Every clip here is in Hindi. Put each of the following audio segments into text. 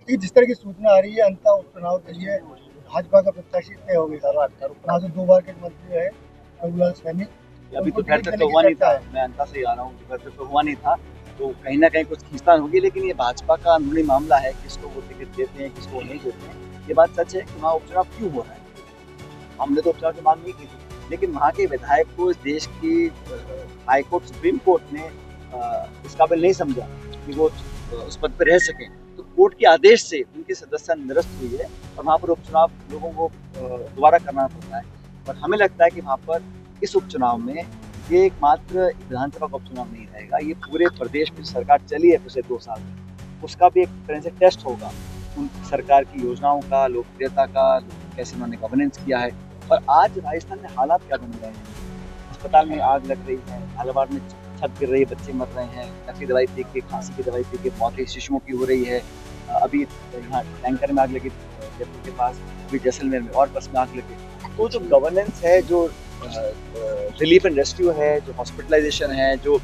कि जिस तरह की सूचना आ रही है अंता उपचुनाव के लिए भाजपा का प्रत्याशी तय हो गया। वहाँ से 2 बार के मंत्री रहे रघुलाल सैनी, अभी उनको तो घर टिकट तक देने तो की हुआ नहीं चर्चा था, है। मैं अंता से ही आ रहा हूँ, घर तक तो हुआ नहीं था। तो कहीं ना कहीं कुछ खींचतान होगी, लेकिन ये भाजपा का अंदरूनी मामला है, किसको वो टिकट देते हैं, किसको वो नहीं देते हैं। ये बात सच है कि वहाँ उपचुनाव क्यों हो रहा है। हमने तो उपचुनाव की मांग नहीं की थी, लेकिन वहाँ के विधायक को इस देश की हाई कोर्ट, सुप्रीम कोर्ट ने इस काबिल नहीं समझा कि वो उस पद पर रह सके। तो कोर्ट के आदेश से उनकी सदस्यता निरस्त हुई है और वहाँ पर उपचुनाव लोगों को दोबारा करना पड़ता है। और हमें लगता है कि वहाँ पर इस उपचुनाव में ये एकमात्र विधानसभा का उपचुनाव नहीं रहेगा, ये पूरे प्रदेश में सरकार चली है पिछले 2 साल में, उसका भी एक तरह से टेस्ट होगा। उन सरकार की योजनाओं का, लोकप्रियता का, कैसे उन्होंने गवर्नेंस किया है। और आज राजस्थान में हालात क्या बन रहे हैं। अस्पताल में आग लग रही है, झालावाड़ में छत गिर रही है, बच्चे मर रहे हैं, नकली दवाई पी के, खांसी की दवाई पी के मौतें शिशुओं की हो रही है। अभी यहाँ टैंकर में आग लगी जयपुर के पास, अभी जैसलमेर में और बस में आग लगी। तो जो गवर्नेंस है, जो रिलीफ एंड रेस्क्यू है, जो हॉस्पिटलाइजेशन है, जो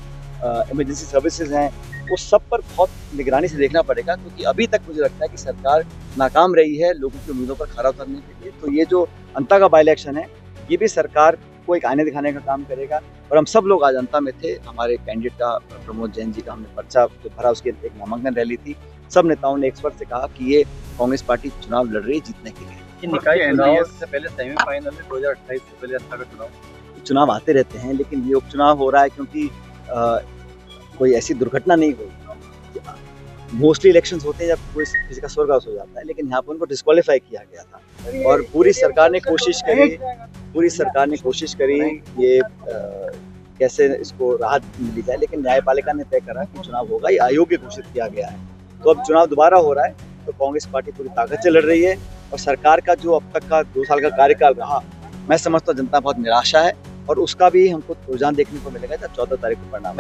इमरजेंसी सर्विसेज हैं, वो सब पर बहुत निगरानी से देखना पड़ेगा, क्योंकि अभी तक मुझे लगता है कि सरकार नाकाम रही है लोगों की उम्मीदों पर खरा उतरने के लिए। तो ये जो अंता का बाई इलेक्शन है, ये भी सरकार को एक आईने दिखाने का काम करेगा। और हम सब लोग आज जनता में थे, हमारे कैंडिडेट का, प्रमोद जैन जी का हमने पर्चा जो भरा, उसकी एक नामांकन रैली थी। सब नेताओं ने एक स्वर से कहा कि ये कांग्रेस पार्टी चुनाव लड़ रही है जीतने के लिए। निकाय चुनाव से पहले सेमीफाइनल में 2028 से पहले अंता का चुनाव आते रहते हैं, लेकिन ये उपचुनाव हो रहा है क्योंकि कोई ऐसी दुर्घटना नहीं हुई। मोस्टली इलेक्शंस होते हैं जब कोई किसी का स्वर्गवास हो जाता है, लेकिन यहाँ पर उनको डिस्क्वालीफाई किया गया था। और पूरी सरकार ने कोशिश करी ये कैसे इसको राहत मिली जाए, लेकिन न्यायपालिका ने तय करा कि चुनाव होगा, ये अयोग्य घोषित किया गया है। तो अब चुनाव दोबारा हो रहा है, तो कांग्रेस पार्टी पूरी ताकत से लड़ रही है। और सरकार का जो अब तक का 2 साल का कार्यकाल रहा, मैं समझता हूँ जनता बहुत निराशा है, और उसका भी हमको रुझान देखने को मिलेगा जब 14 तारीख को परिणाम।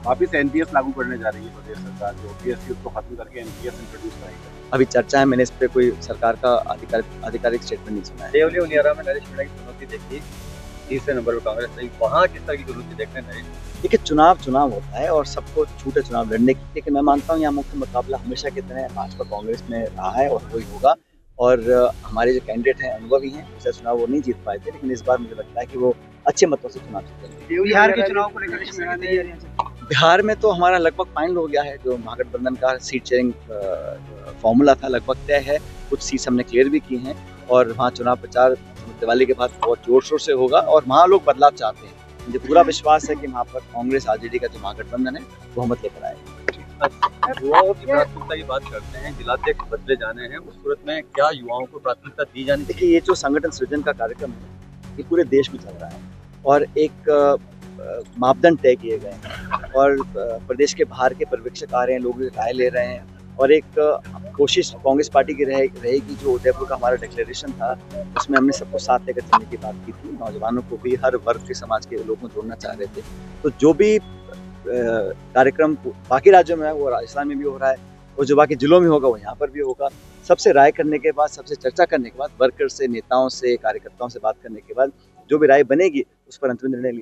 वापिस एनपीएस लागू करने जा रही है प्रदेश सरकार, जो ओपीएस थी उसको खत्म करके एनपीएस इंट्रोड्यूस करेगी। अभी चर्चा है, मैंने इस पे कोई सरकार का आधिकारिक स्टेटमेंट नहीं सुना है। देवली उनियारा में नरेश मीणा की चुनौती देखी, तीसरे नंबर पर कांग्रेस रही, वहाँ किस तरह की चुनौती देखने नरेश? देखिए, चुनाव होता है और सबको छूट है चुनाव लड़ने की, लेकिन मैं मानता हूँ यहाँ मुख्य मुकाबला हमेशा की तरह भाजपा कांग्रेस में रहा है और वही होगा। और हमारे जो कैंडिडेट हैं अनुभवी हैं, पिछले चुनाव वो नहीं जीत पाए थे, लेकिन इस बार मुझे लगता है कि वो अच्छे मतों से चुनाव जीतेंगे। बिहार के चुनाव को लेकर बिहार में तो हमारा लगभग फाइनल हो गया है, जो महागठबंधन का सीट शेयरिंग फॉर्मूला था लगभग तय है। कुछ सीट्स हमने क्लियर भी की हैं, और वहाँ चुनाव प्रचार दिवाली के बाद बहुत जोर शोर से होगा, और वहाँ लोग बदलाव चाहते हैं। मुझे पूरा विश्वास है कि वहाँ पर कांग्रेस आरजेडी का जो महागठबंधन है बहुमत लेकर आएगा। युवाओं की प्राथमिकता की बात करते हैं, जिलाध्यक्ष बदले जाने हैं, उस सूरत में क्या युवाओं को प्राथमिकता दी जानी? देखिए, ये जो संगठन सृजन का कार्यक्रम है, ये पूरे देश में चल रहा है, और एक मापदंड तय किए गए हैं, और प्रदेश के बाहर के पर्यवेक्षक आ रहे हैं, लोग राय ले रहे हैं। और एक कोशिश कांग्रेस पार्टी की रहेगी, जो उदयपुर का हमारा डिक्लेरेशन था, उसमें हमने सबको साथ लेकर चलने की बात की थी। नौजवानों को भी, हर वर्ग के समाज के लोगों को जोड़ना चाह रहे थे। तो जो भी कार्यक्रम बाकी राज्यों में है, वो राजस्थान में भी हो रहा है, और जो बाकी जिलों में होगा वो यहाँ पर भी होगा। सबसे राय करने के बाद, सबसे चर्चा करने के बाद, वर्कर से, नेताओं से, कार्यकर्ताओं से बात करने के बाद जो भी राय बनेगी, उस पर अंतिम निर्णय लिया